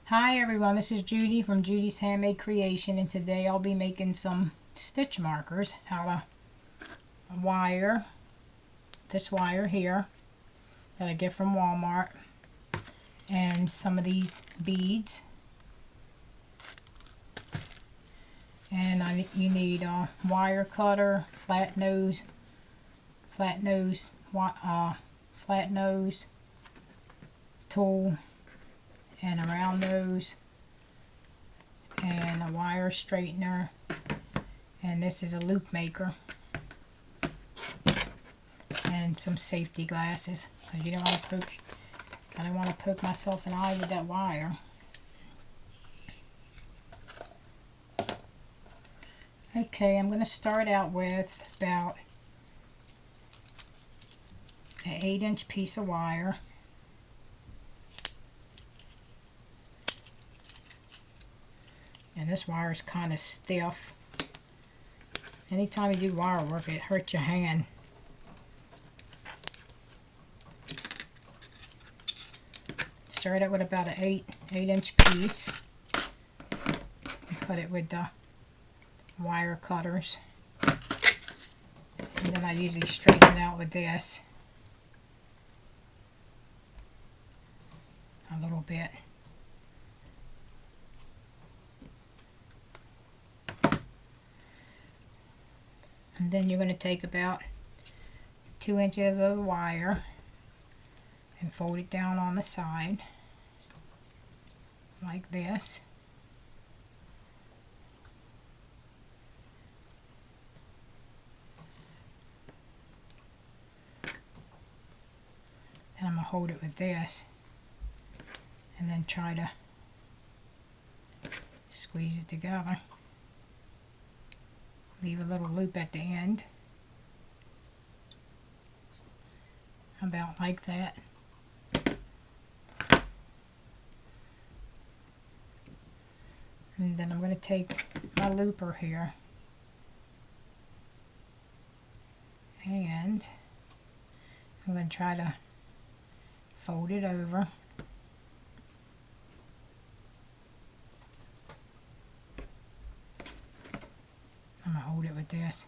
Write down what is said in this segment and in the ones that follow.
Hi everyone, this is Judy from Judy's Handmade Creation, and today I'll be making some stitch markers out of wire, this wire here that I get from Walmart, and some of these beads. And you need a wire cutter, flat nose tool, and a round nose, and a wire straightener, and this is a loop maker, and some safety glasses because I don't want to poke myself in the eye with that wire. Okay, I'm going to start out with about an 8-inch piece of wire. And this wire is kind of stiff. Anytime you do wire work, it hurts your hand. Start out with about an 8-inch piece. And cut it with the wire cutters. And then I usually straighten it out with this a little bit. And then you're going to take about 2 inches of the wire and fold it down on the side like this. Then I'm going to hold it with this and then try to squeeze it together. Leave a little loop at the end, about like that. And then I'm going to take my looper here and I'm going to try to fold it over. I'm going to hold it with this.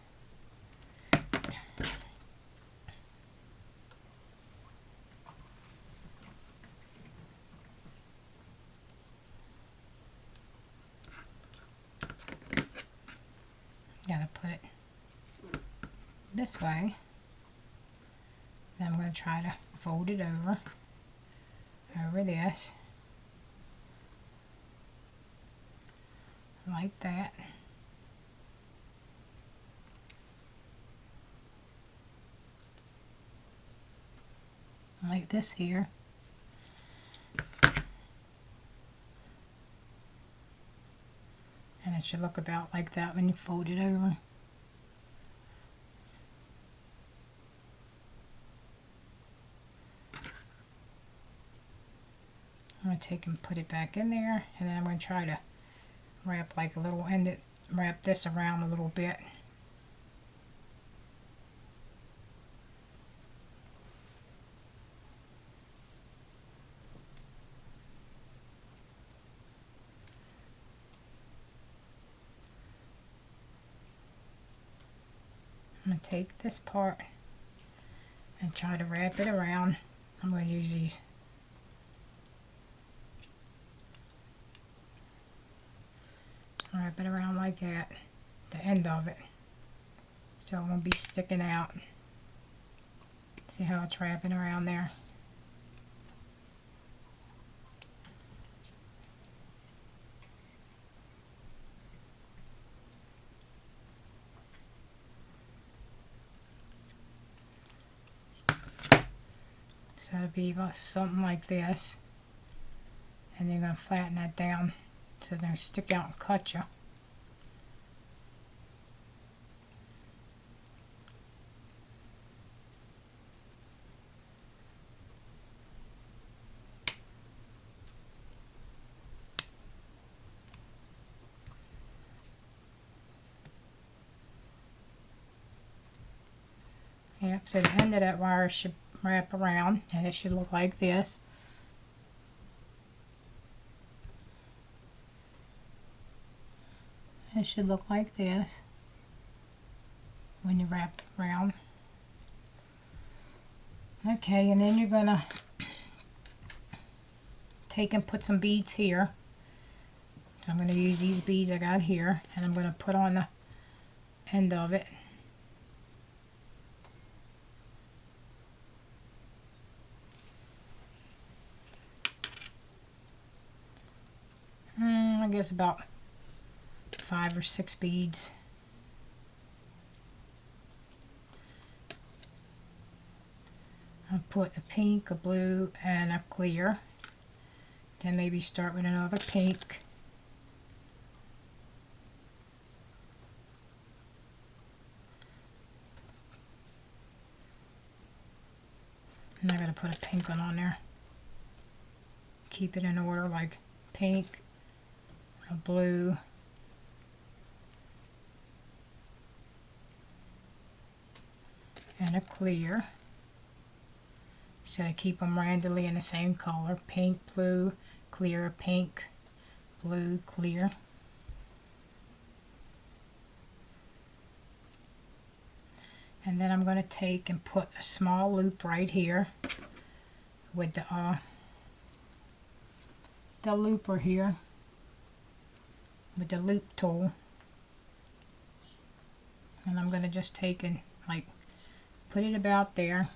Gotta put it this way. Then I'm going to try to fold it over this, like that. Like this here. And it should look about like that when you fold it over. I'm going to take and put it back in there, and then I'm going to try to wrap like a little wrap this around a little bit. I'm going to take this part and try to wrap it around. I'm going to use these wrap it around like that, the end of it, so it won't be sticking out. See how it's wrapping around there? So it'll be something like this, and you're going to flatten that down so they don't stick out and cut you. Yep, so the end of that wire should wrap around, and it should look like this. It should look like this when you wrap it around. Okay, and then you're gonna take and put some beads here. So I'm going to use these beads I got here, and I'm going to put on the end of it. I guess about 5 or 6 beads. I'll put a pink, a blue, and a clear. Then maybe start with another pink. And I'm going to put a pink one on there. Keep it in order, like pink, a blue, and a clear. So I keep them randomly in the same color. Pink, blue, clear, pink, blue, clear. And then I'm going to take and put a small loop right here with the looper here with the loop tool. And I'm going to just take and like put it about there.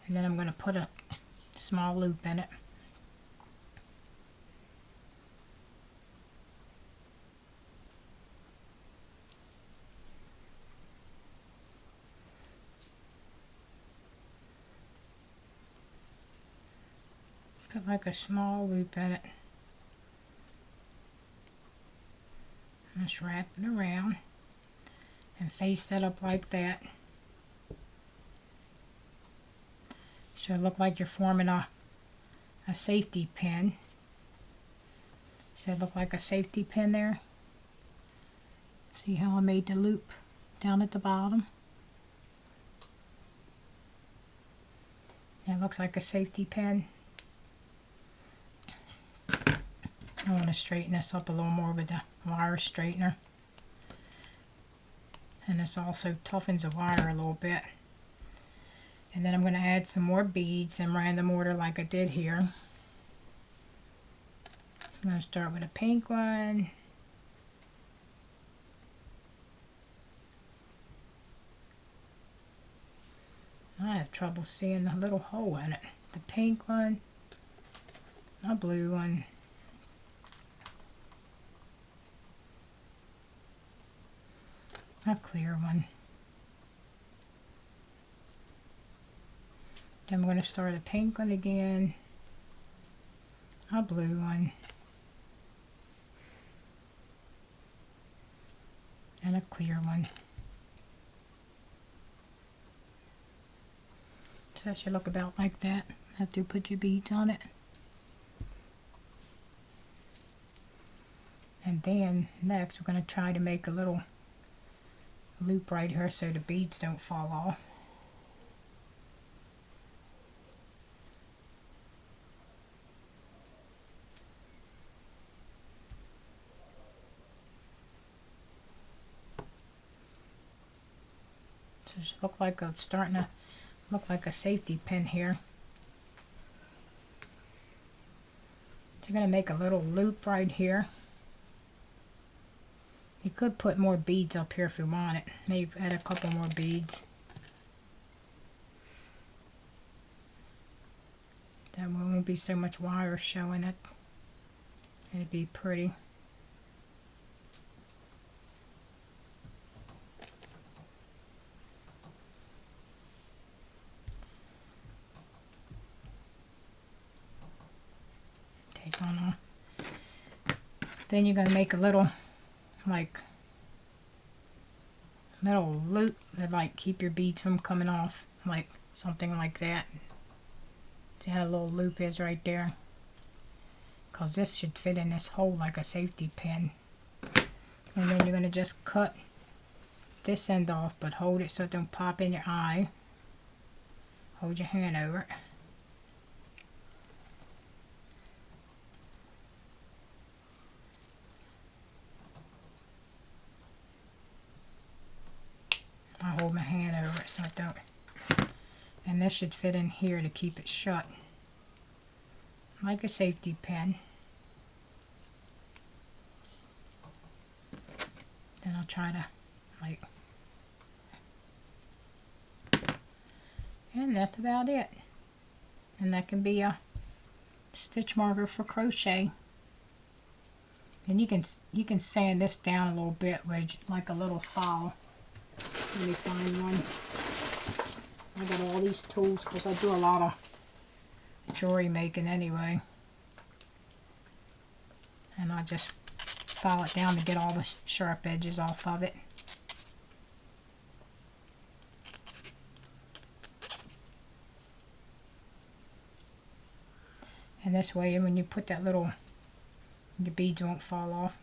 And then I'm going to put a small loop in it. Put like a small loop in it. Just wrap it around and face that up like that. So it look like you're forming a safety pin. So it look like a safety pin there. See how I made the loop down at the bottom? It looks like a safety pin. I want to straighten this up a little more with the wire straightener. And this also toughens the wire a little bit. And then I'm going to add some more beads in random order like I did here. I'm going to start with a pink one. I have trouble seeing the little hole in it. The pink one, a blue one, a clear one. Then I'm going to start a pink one again, a blue one, and a clear one. So that should look about like that after you put your beads on it. And then next we're going to try to make a little loop right here so the beads don't fall off. So it should look like it's starting to look like a safety pin here. So you're going to make a little loop right here. You could put more beads up here if you want it. Maybe add a couple more beads. That won't be so much wire showing it. It'd be pretty. Take on off. Then you're going to make a little little loop that like keep your beads from coming off, like something like that. See how the little loop is right there? Because this should fit in this hole like a safety pin. And then you're going to just cut this end off, but hold it so it don't pop in your eye. Hold your hand over it. don't. And this should fit in here to keep it shut, like a safety pin. Then I'll try to, like, and that's about it. And that can be a stitch marker for crochet. And you can sand this down a little bit with like a little file. Let me find one. I got all these tools because I do a lot of jewelry making anyway. And I just file it down to get all the sharp edges off of it. And this way, when you put that little, your beads won't fall off.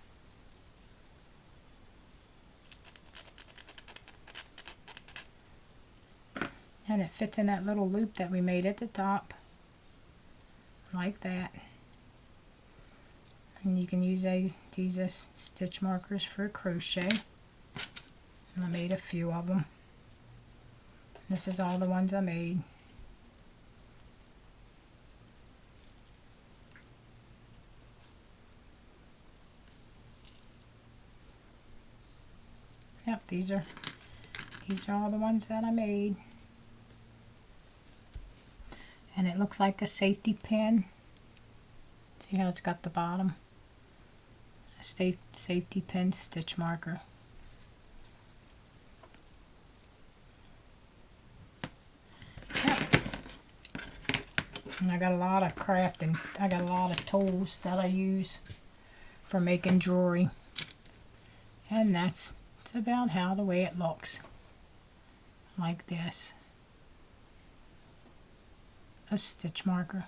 And it fits in that little loop that we made at the top, like that. And you can use these as stitch markers for crochet. And I made a few of them. This is all the ones I made. Yep, these are all the ones that I made. And it looks like a safety pin. See how it's got the bottom? A safety pin stitch marker. Yep. And I got a lot of crafting. I got a lot of tools that I use for making jewelry. And that's about how the way it looks. Like this. A stitch marker.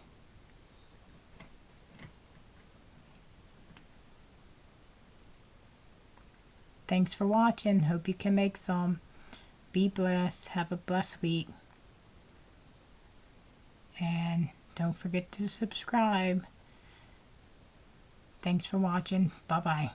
Thanks for watching. Hope you can make some. Be blessed. Have a blessed week. And don't forget to subscribe. Thanks for watching. Bye-bye.